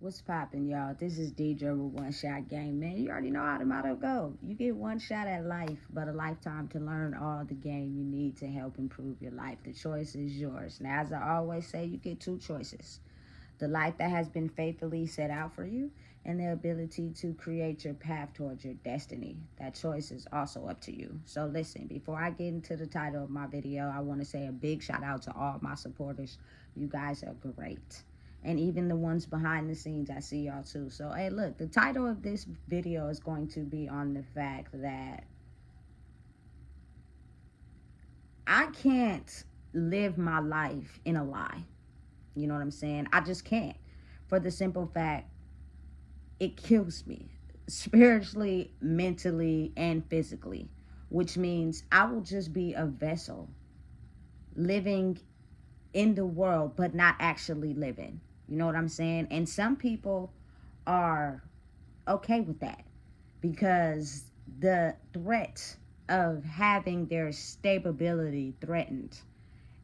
What's poppin', y'all? This is DJ with One Shot Game, man. You already know how the motto go. You get one shot at life, but a lifetime to learn all the game you need to help improve your life. The choice is yours. Now, as I always say, you get two choices. The life that has been faithfully set out for you, and the ability to create your path towards your destiny. That choice is also up to you. So listen, before I get into the title of my video, I want to say a big shout out to all my supporters. You guys are great. And even the ones behind the scenes, I see y'all too. So, hey, look, the title of this video is going to be on the fact that I can't live my life in a lie. You know what I'm saying? I just can't. For the simple fact, it kills me spiritually, mentally, and physically, which means I will just be a vessel living in the world, but not actually living. You know what I'm saying? And some people are okay with that because the threat of having their stability threatened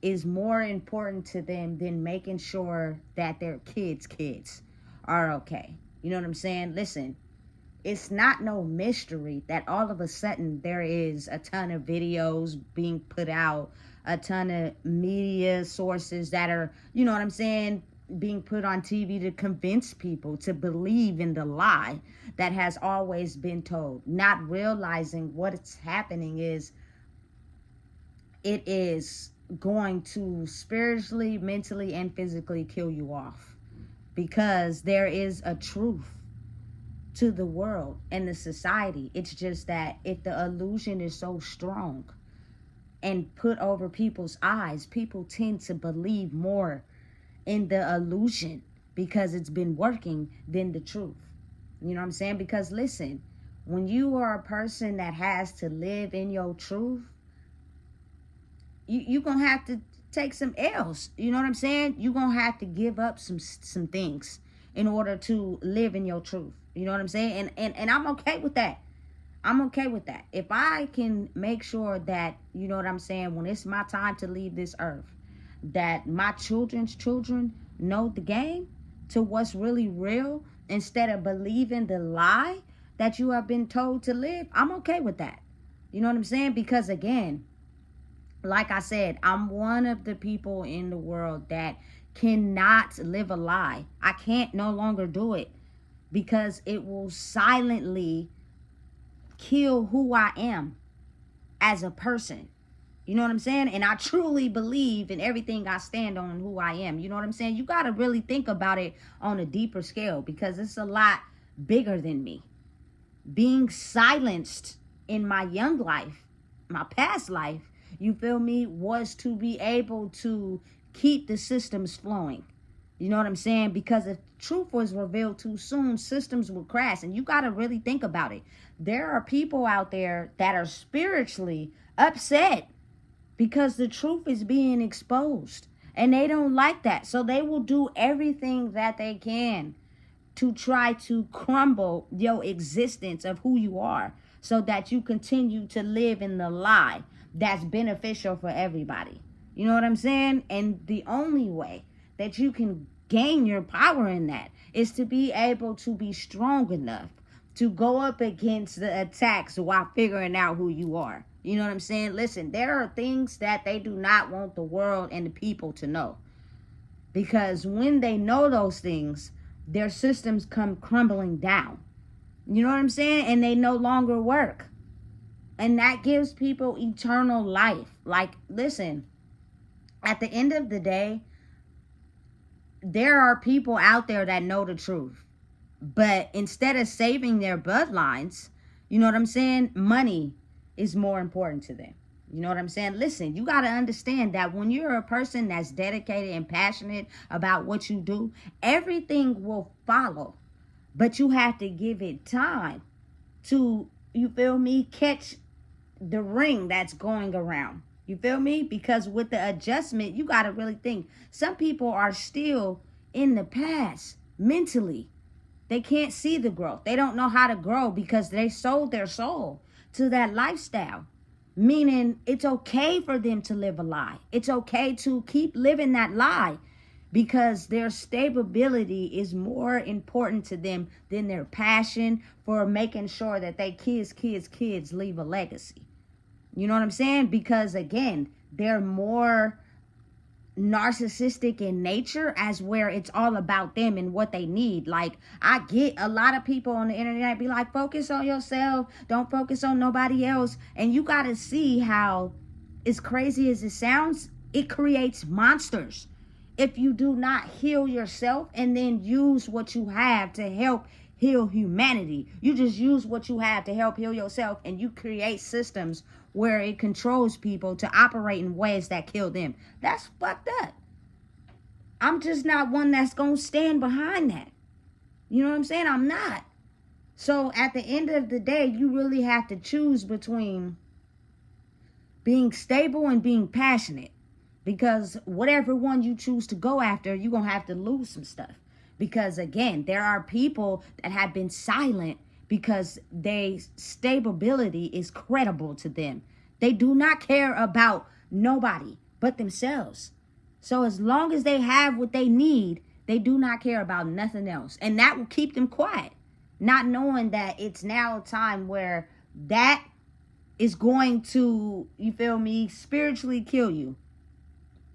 is more important to them than making sure that their kids are okay. You know what I'm saying? Listen, it's not no mystery that all of a sudden there is a ton of videos being put out, a ton of media sources that are, you know what I'm saying, being put on TV to convince people to believe in the lie that has always been told, not realizing what's happening is it is going to spiritually, mentally, and physically kill you off, because there is a truth to the world and the society. It's just that if the illusion is so strong and put over people's eyes, people tend to believe more in the illusion because it's been working than the truth. You know what I'm saying? Because listen, when you are a person that has to live in your truth, you're gonna have to take some L's. You know what I'm saying? You're gonna have to give up some things in order to live in your truth. You know what I'm saying? And I'm okay with that. I'm okay with that. If I can make sure that, you know what I'm saying, when it's my time to leave this earth, that my children's children know the game to what's really real instead of believing the lie that you have been told to live, I'm okay with that. You know what I'm saying? Because again, like I said, I'm one of the people in the world that cannot live a lie. I can't no longer do it because it will silently kill who I am as a person. You know what I'm saying? And I truly believe in everything I stand on and who I am. You know what I'm saying? You got to really think about it on a deeper scale because it's a lot bigger than me. Being silenced in my young life, my past life, you feel me, was to be able to keep the systems flowing. You know what I'm saying? Because if truth was revealed too soon, systems will crash. And you got to really think about it. There are people out there that are spiritually upset because the truth is being exposed. And they don't like that. So they will do everything that they can to try to crumble your existence of who you are so that you continue to live in the lie that's beneficial for everybody. You know what I'm saying? And the only way that you can gain your power in that is to be able to be strong enough to go up against the attacks while figuring out who you are. You know what I'm saying? Listen, there are things that they do not want the world and the people to know. Because when they know those things, their systems come crumbling down. You know what I'm saying? And they no longer work. And that gives people eternal life. Like, listen, at the end of the day, there are people out there that know the truth. But instead of saving their bloodlines, you know what I'm saying? Money is more important to them. You know what I'm saying? Listen, you got to understand that when you're a person that's dedicated and passionate about what you do, everything will follow. But you have to give it time to, you feel me, catch the ring that's going around. You feel me? Because with the adjustment, you got to really think. Some people are still in the past mentally. They can't see the growth. They don't know how to grow because they sold their soul to that lifestyle. Meaning it's okay for them to live a lie. It's okay to keep living that lie because their stability is more important to them than their passion for making sure that they kids leave a legacy. You know what I'm saying? Because again, they're more narcissistic in nature, as where it's all about them and what they need. Like, I get a lot of people on the internet be like, focus on yourself, don't focus on nobody else. And you got to see how, as crazy as it sounds, it creates monsters if you do not heal yourself and then use what you have to help heal humanity. You just use what you have to help heal yourself, and you create systems where it controls people to operate in ways that kill them. That's fucked up. I'm just not one that's gonna stand behind that. You know what I'm saying? I'm not. So at the end of the day, you really have to choose between being stable and being passionate. Because whatever one you choose to go after, you're going to have to lose some stuff. Because again, there are people that have been silent because their stability is credible to them. They do not care about nobody but themselves. So as long as they have what they need, they do not care about nothing else. And that will keep them quiet. Not knowing that it's now a time where that is going to, you feel me, spiritually kill you.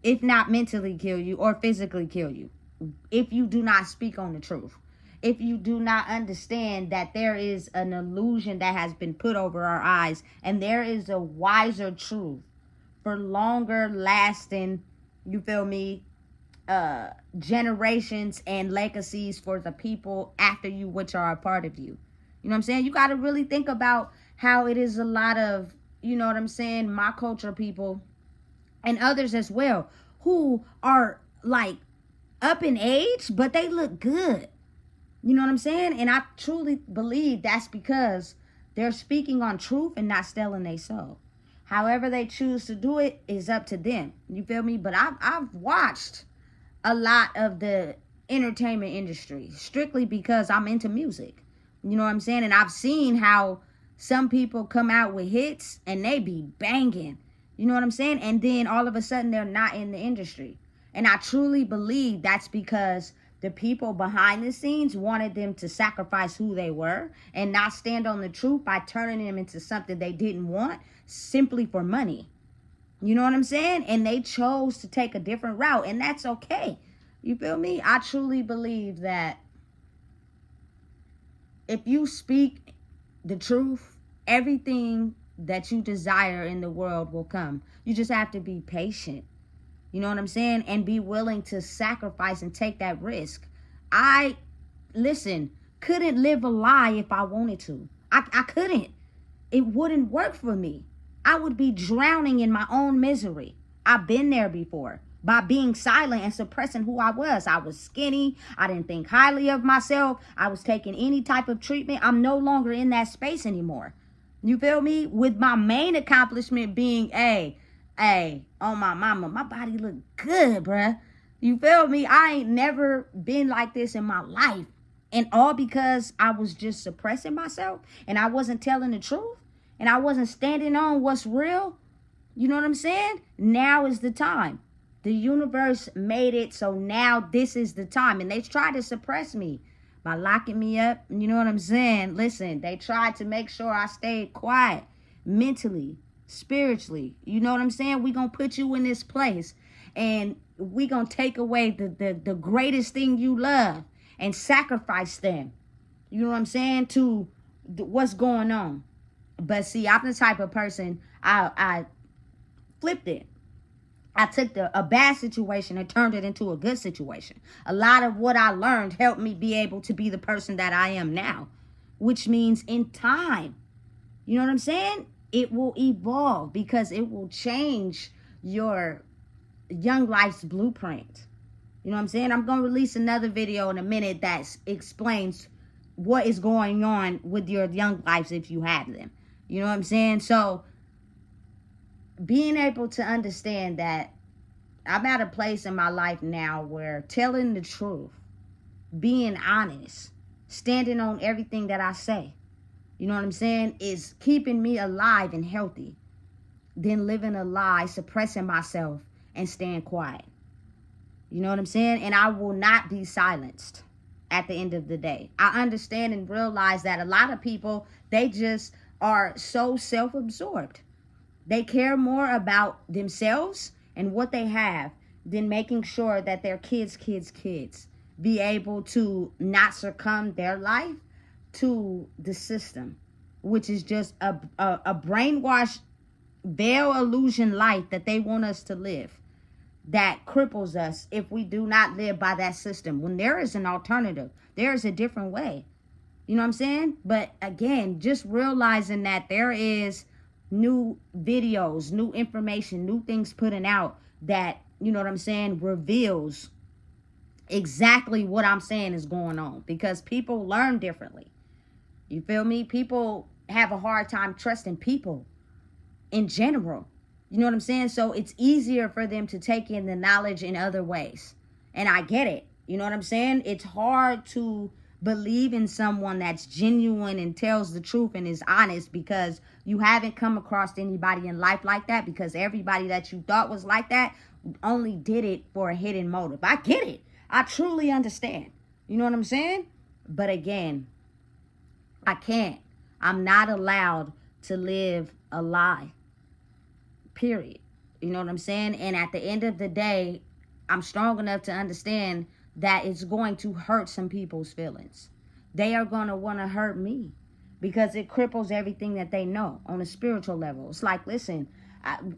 If not mentally kill you or physically kill you. If you do not speak on the truth. If you do not understand that there is an illusion that has been put over our eyes, and there is a wiser truth for longer lasting, you feel me, generations and legacies for the people after you, which are a part of you. You know what I'm saying? You got to really think about how it is a lot of, you know what I'm saying, my culture people and others as well, who are like up in age, but they look good. You know what I'm saying? And I truly believe that's because they're speaking on truth and not selling their soul. However they choose to do it is up to them. You feel me? But I've watched a lot of the entertainment industry strictly because I'm into music. You know what I'm saying? And I've seen how some people come out with hits and they be banging. You know what I'm saying? And then all of a sudden they're not in the industry. And I truly believe that's because the people behind the scenes wanted them to sacrifice who they were and not stand on the truth by turning them into something they didn't want simply for money. You know what I'm saying? And they chose to take a different route, and that's okay. You feel me? I truly believe that if you speak the truth, everything that you desire in the world will come. You just have to be patient. You know what I'm saying? And be willing to sacrifice and take that risk. Couldn't live a lie if I wanted to. I couldn't. It wouldn't work for me. I would be drowning in my own misery. I've been there before. By being silent and suppressing who I was. I was skinny. I didn't think highly of myself. I was taking any type of treatment. I'm no longer in that space anymore. You feel me? With my main accomplishment being, on my mama, my body look good, bruh. You feel me? I ain't never been like this in my life. And all because I was just suppressing myself and I wasn't telling the truth and I wasn't standing on what's real. You know what I'm saying? Now is the time. The universe made it so now this is the time. And they tried to suppress me by locking me up. You know what I'm saying? Listen, they tried to make sure I stayed quiet mentally, spiritually. You know what I'm saying? We gonna put you in this place and we gonna take away the greatest thing you love and sacrifice them. You know what I'm saying? To what's going on. But see, I'm the type of person, I flipped it. I took a bad situation and turned it into a good situation. A lot of what I learned helped me be able to be the person that I am now, which means in time, you know what I'm saying? It will evolve because it will change your young life's blueprint. You know what I'm saying? I'm going to release another video in a minute that explains what is going on with your young lives if you have them. You know what I'm saying? So being able to understand that I'm at a place in my life now where telling the truth, being honest, standing on everything that I say, you know what I'm saying, is keeping me alive and healthy than living a lie, suppressing myself and staying quiet. You know what I'm saying? And I will not be silenced at the end of the day. I understand and realize that a lot of people, they just are so self-absorbed. They care more about themselves and what they have than making sure that their kids be able to not succumb their life to the system, which is just a brainwashed veil illusion life that they want us to live, that cripples us if we do not live by that system. When there is an alternative, there is a different way. You know what I'm saying? But again, just realizing that there is new videos, new information, new things putting out that, you know what I'm saying, reveals exactly what I'm saying is going on, because people learn differently. You feel me? People have a hard time trusting people in general. You know what I'm saying? So it's easier for them to take in the knowledge in other ways. And I get it. You know what I'm saying? It's hard to believe in someone that's genuine and tells the truth and is honest, because you haven't come across anybody in life like that, because everybody that you thought was like that only did it for a hidden motive. I get it. I truly understand. You know what I'm saying? But again, I can't. I'm not allowed to live a lie. Period. You know what I'm saying? And at the end of the day, I'm strong enough to understand that it's going to hurt some people's feelings. They are going to want to hurt me because it cripples everything that they know on a spiritual level. It's like, listen,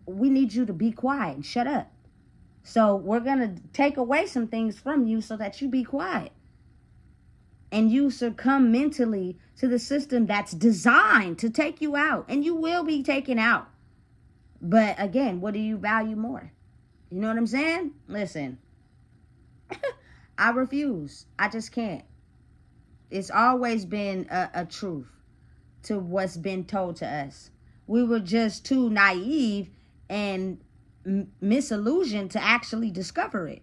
we need you to be quiet and shut up. So we're going to take away some things from you so that you be quiet. And you succumb mentally to the system that's designed to take you out. And you will be taken out. But again, what do you value more? You know what I'm saying? Listen, I refuse. I just can't. It's always been a truth to what's been told to us. We were just too naive and misillusioned to actually discover it.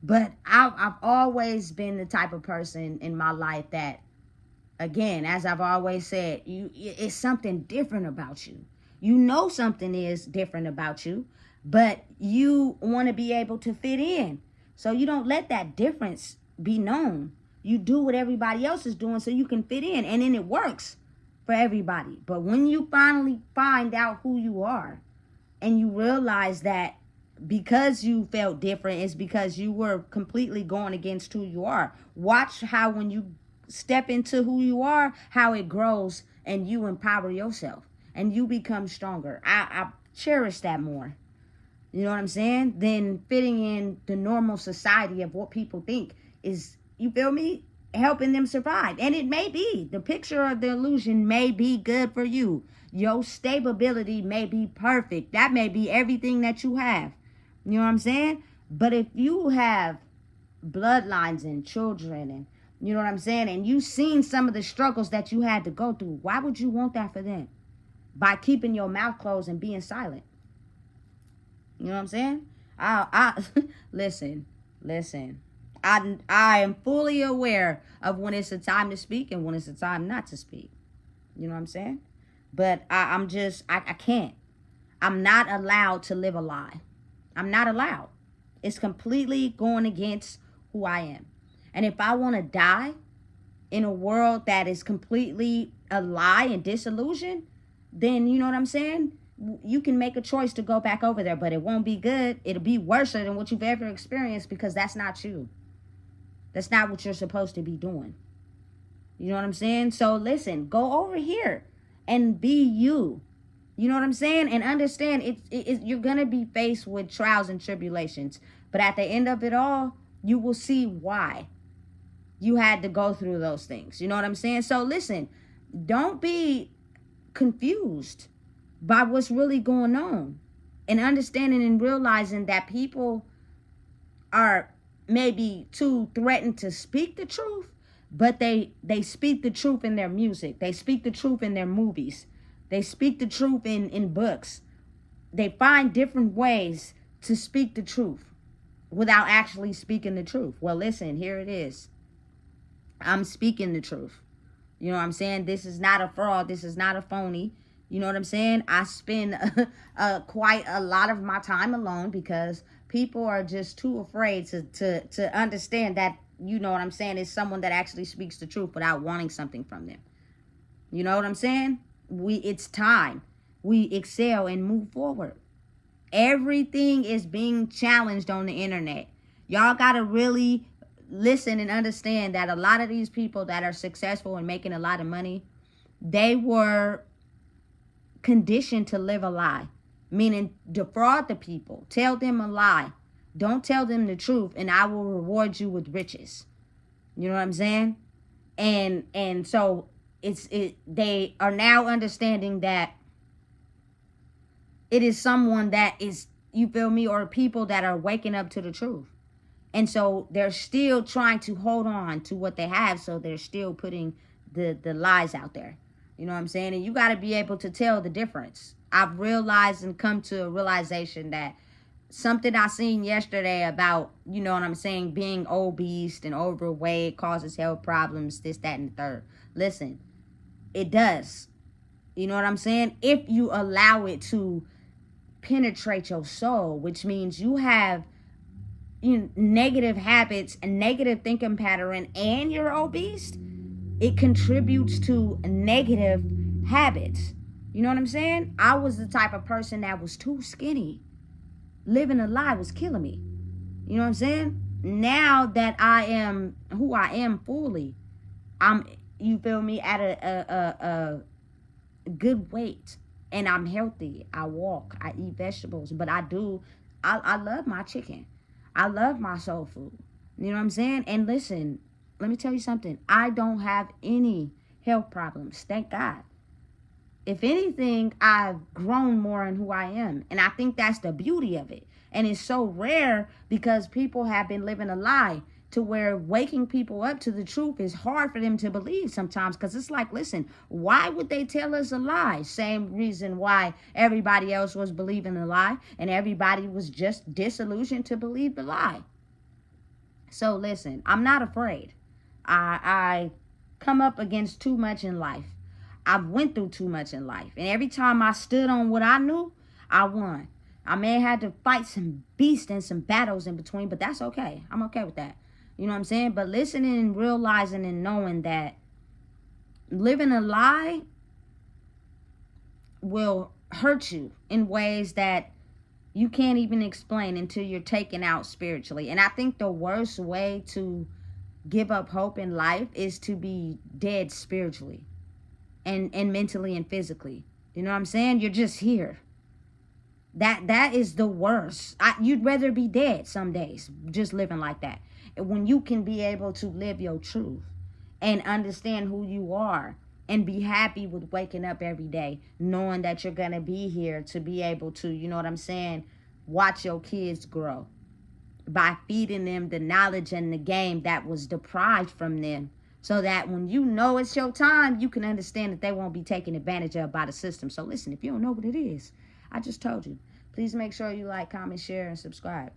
But I've always been the type of person in my life that, again, as I've always said, it's something different about you. You know something is different about you, but you want to be able to fit in. So you don't let that difference be known. You do what everybody else is doing so you can fit in, and then it works for everybody. But when you finally find out who you are and you realize that because you felt different, it's because you were completely going against who you are. Watch how when you step into who you are, how it grows and you empower yourself and you become stronger. I cherish that more. You know what I'm saying? Than fitting in the normal society of what people think is, you feel me, helping them survive. And it may be. The picture of the illusion may be good for you. Your stability may be perfect. That may be everything that you have. You know what I'm saying? But if you have bloodlines and children and, you know what I'm saying, and you've seen some of the struggles that you had to go through, why would you want that for them? By keeping your mouth closed and being silent. You know what I'm saying? I listen. I am fully aware of when it's a time to speak and when it's a time not to speak. You know what I'm saying? But I can't. I'm not allowed to live a lie. I'm not allowed. It's completely going against who I am. And if I want to die in a world that is completely a lie and disillusion, then you know what I'm saying? You can make a choice to go back over there, but it won't be good. It'll be worse than what you've ever experienced, because that's not you. That's not what you're supposed to be doing. You know what I'm saying? So listen, go over here and be you. You know what I'm saying? And understand you're going to be faced with trials and tribulations. But at the end of it all, you will see why you had to go through those things. You know what I'm saying? So listen, don't be confused by what's really going on. And understanding and realizing that people are maybe too threatened to speak the truth, but they speak the truth in their music. They speak the truth in their movies. They speak the truth in books. They find different ways to speak the truth without actually speaking the truth. Well, listen, here it is. I'm speaking the truth. You know what I'm saying? This is not a fraud. This is not a phony. You know what I'm saying? I spend quite a lot of my time alone because People are just too afraid to understand that, you know what I'm saying, is someone that actually speaks the truth without wanting something from them. You know what I'm saying? It's time. We excel and move forward. Everything is being challenged on the internet. Y'all got to really listen and understand that a lot of these people that are successful and making a lot of money, they were conditioned to live a lie, meaning defraud the people, tell them a lie, don't tell them the truth, and I will reward you with riches. You know what I'm saying? And so they are now understanding that it is someone that is, you feel me, or people that are waking up to the truth. And so they're still trying to hold on to what they have, so they're still putting the lies out there. You know what I'm saying? And you got to be able to tell the difference. I've realized and come to a realization that something I seen yesterday about, you know what I'm saying, being obese and overweight causes health problems, this, that, and the third. Listen, it does. You know what I'm saying? If you allow it to penetrate your soul, which means you have negative habits and negative thinking pattern and you're obese, it contributes to negative habits. You know what I'm saying? I was the type of person that was too skinny. Living a lie was killing me. You know what I'm saying? Now that I am who I am fully, I'm, you feel me, at a good weight, and I'm healthy. I walk, I eat vegetables, but I love my chicken. I love my soul food. You know what I'm saying? And listen, let me tell you something. I don't have any health problems. Thank God. If anything, I've grown more in who I am. And I think that's the beauty of it. And it's so rare because people have been living a lie to where waking people up to the truth is hard for them to believe sometimes. Because it's like, listen, why would they tell us a lie? Same reason why everybody else was believing the lie and everybody was just disillusioned to believe the lie. So listen, I'm not afraid. I come up against too much in life. I've went through too much in life. And every time I stood on what I knew, I won. I may have had to fight some beasts and some battles in between, but that's okay. I'm okay with that. You know what I'm saying? But listening and realizing and knowing that living a lie will hurt you in ways that you can't even explain until you're taken out spiritually. And I think the worst way to give up hope in life is to be dead spiritually and mentally and physically. You know what I'm saying? You're just here. That is the worst. You'd rather be dead some days, just living like that. When you can be able to live your truth and understand who you are and be happy with waking up every day, knowing that you're going to be here to be able to, you know what I'm saying, watch your kids grow by feeding them the knowledge and the game that was deprived from them. So that when you know it's your time, you can understand that they won't be taken advantage of by the system. So listen, if you don't know what it is, I just told you. Please make sure you like, comment, share, and subscribe.